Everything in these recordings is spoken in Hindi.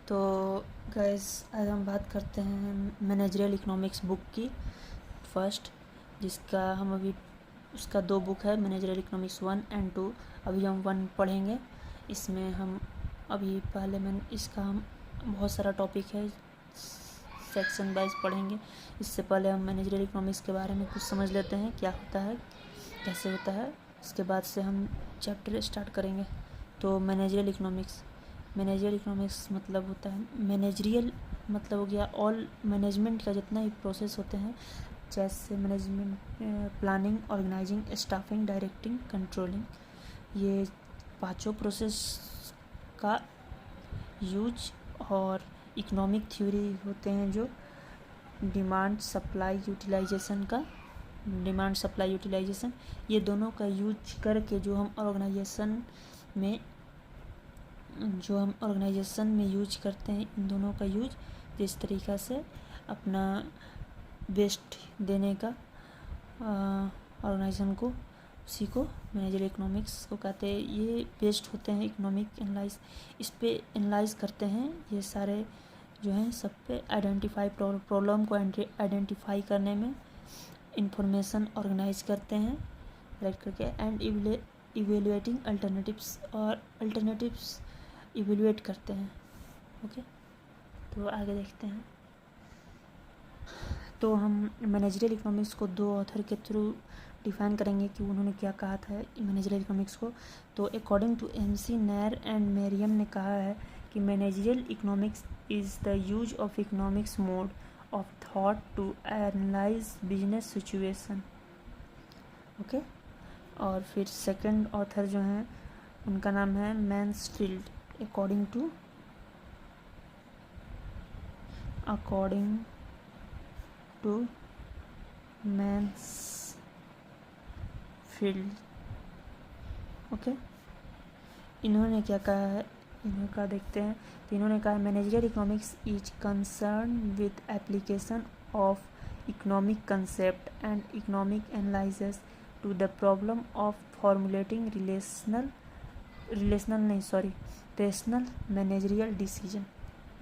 तो गाइस आज हम बात करते हैं मैनेजरियल इकोनॉमिक्स बुक की फर्स्ट, जिसका हम अभी उसका 2 बुक है, मैनेजरियल इकोनॉमिक्स 1 एंड 2। अभी हम 1 पढ़ेंगे। इसमें हम अभी पहले इसका हम बहुत सारा टॉपिक है, सेक्शन वाइज पढ़ेंगे। इससे पहले हम मैनेजरियल इकोनॉमिक्स के बारे में कुछ समझ लेते हैं, क्या होता है, कैसे होता है। इसके बाद से हम चैप्टर स्टार्ट करेंगे। तो मैनेजरियल इकोनॉमिक्स मतलब होता है मैनेजरियल, मतलब हो गया ऑल मैनेजमेंट का जितना भी प्रोसेस होते हैं, जैसे management, planning, organising, staffing, directing, controlling. ये 5 प्रोसेस का यूज और इकोनॉमिक थ्योरी होते हैं, जो डिमांड सप्लाई यूटिलाइजेशन ये दोनों का यूज करके जो हम ऑर्गेनाइजेशन में यूज करते हैं, इन दोनों का यूज जिस तरीक़ा से अपना बेस्ट देने का ऑर्गेनाइजेशन को, उसी को मैनेजरियल इकोनॉमिक्स को कहते हैं। ये बेस्ड होते हैं इकोनॉमिक एनालाइज, इस पे एनालाइज करते हैं ये सारे जो हैं, सब पे आइडेंटिफाई प्रॉब्लम को आइडेंटिफाई करने में, इंफॉर्मेशन ऑर्गेनाइज करते हैं कलेक्ट करके, एंड इवेल्युएटिंग अल्टरनेटिव्स इवेल्युएट करते हैं। ओके, तो आगे देखते हैं। तो हम मैनेजरियल इकोनॉमिक्स को 2 ऑथर के थ्रू डिफाइन करेंगे कि उन्होंने क्या कहा था मैनेजरियल इकोनॉमिक्स को। तो according to MC Nair and Meriam ने कहा है कि managerial economics is the use of economics mode of thought to analyse business situation. Okay, और फिर सेकंड ऑथर जो हैं उनका नाम है Mansfield. According to Mansfield. Okay, इन्होंने क्या कहा है, इन्होंने कहा देखते हैं। तो इन्होंने कहा managerial economics is concern with application of economic concept and economic analysis to the problem of formulating rational managerial decision.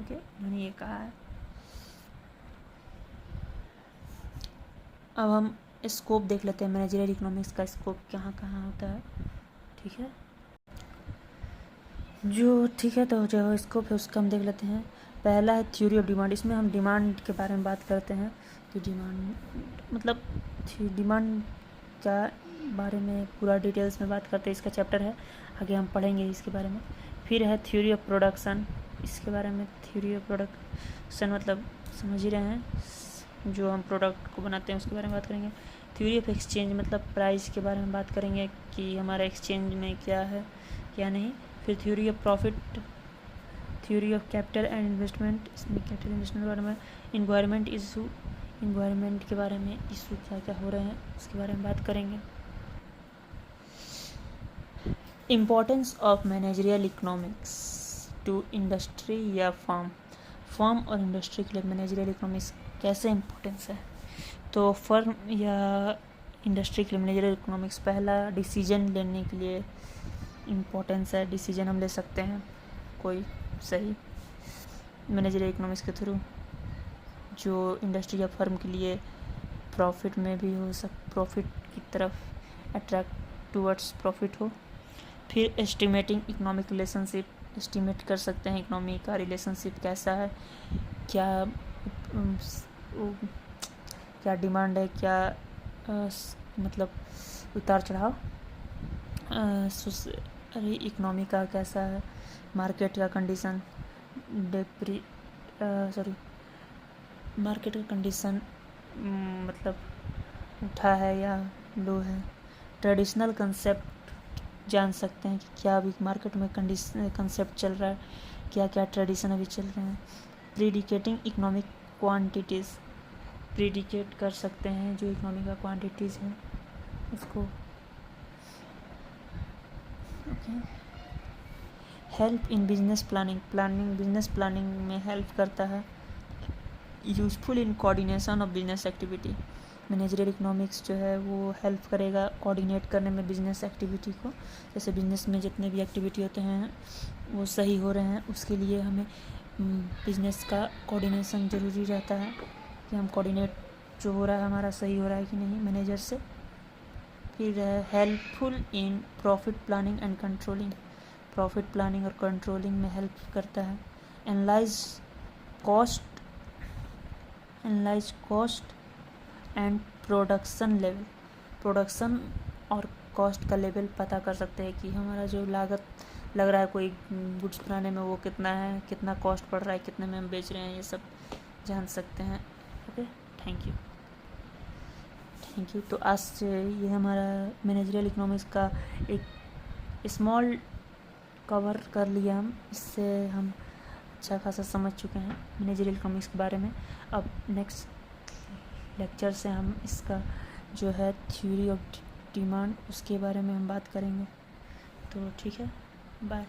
Okay, इन्होंने ये कहा है। अब हम स्कोप देख लेते हैं, मैनेजरियल इकोनॉमिक्स का स्कोप कहाँ कहाँ होता है। ठीक है, तो जो स्कोप है उसका हम देख लेते हैं। पहला है थ्योरी ऑफ डिमांड। इसमें हम डिमांड के बारे में बात करते हैं कि डिमांड का बारे में पूरा डिटेल्स में बात करते हैं। इसका चैप्टर है, आगे हम पढ़ेंगे इसके बारे में। फिर है थ्योरी ऑफ प्रोडक्शन, इसके बारे में थ्योरी ऑफ प्रोडक्शन मतलब समझ ही रहे हैं, जो हम प्रोडक्ट को बनाते हैं उसके बारे में बात करेंगे। थ्योरी ऑफ एक्सचेंज मतलब प्राइस के बारे में बात करेंगे कि हमारा एक्सचेंज में क्या है क्या नहीं। फिर theory of profit, theory of capital and investment, इसमें कैपिटल इन्वेस्टमेंट के बारे में। इन्वायरमेंट के बारे में, इशू क्या क्या हो रहे हैं उसके बारे में बात करेंगे। Importance of managerial economics to industry या फर्म और इंडस्ट्री के लिए मैनेजरियल इकोनॉमिक्स कैसे इम्पोर्टेंस है। तो फर्म या इंडस्ट्री के लिए मैनेजरियल इकोनॉमिक्स पहला डिसीजन लेने के लिए इम्पोर्टेंस है। डिसीजन हम ले सकते हैं कोई सही मैनेजरियल इकोनॉमिक्स के थ्रू, जो इंडस्ट्री या फर्म के लिए प्रॉफिट में भी प्रॉफिट की तरफ अट्रैक्ट टूवर्ड्स प्रॉफिट हो। फिर एस्टिमेटिंग इकोनॉमिक रिलेशनशिप, एस्टिमेट कर सकते हैं इकोनॉमी का रिलेशनशिप कैसा है, क्या डिमांड है, क्या मतलब उतार चढ़ाव इकोनॉमी का कैसा है, मार्केट का कंडीशन, मार्केट का कंडीशन मतलब उठा है या लो है। ट्रेडिशनल कंसेप्ट जान सकते हैं कि क्या अभी मार्केट में कंसेप्ट चल रहा है, क्या क्या ट्रेडिशन अभी चल रहे हैं। प्रीडिकेटिंग इकोनॉमिक क्वांटिटीज़, प्रीडिकेट कर सकते हैं जो इकोनॉमिक का क्वांटिटीज़ है उसको। Okay, help in business business planning में हेल्प करता है। Useful in coordination of business activity, managerial economics जो है वो हेल्प करेगा कोऑर्डिनेट करने में बिजनेस एक्टिविटी को। जैसे बिजनेस में जितने भी एक्टिविटी होते हैं वो सही हो रहे हैं, उसके लिए हमें बिजनेस का कोऑर्डिनेशन ज़रूरी रहता है कि हम कोऑर्डिनेट जो हो रहा है हमारा सही हो रहा है कि नहीं मैनेजर से। फिर helpful in profit planning and controlling, profit planning और कंट्रोलिंग में हेल्प करता है। Analyse cost and production level, production और कॉस्ट का लेवल पता कर सकते हैं कि हमारा जो लागत लग रहा है कोई गुड्स बनाने में वो कितना है, कितना कॉस्ट पड़ रहा है, कितने में हम बेच रहे हैं, ये सब जान सकते हैं। Okay, thank you. तो आज से ये हमारा मैनेजरियल इकोनॉमिक्स का एक स्मॉल कवर कर लिया हम, इससे हम अच्छा खासा समझ चुके हैं मैनेजरियल इकोनॉमिक्स के बारे में। अब नेक्स्ट लेक्चर से हम इसका जो है थ्योरी ऑफ डिमांड उसके बारे में हम बात करेंगे। तो ठीक है, बाय।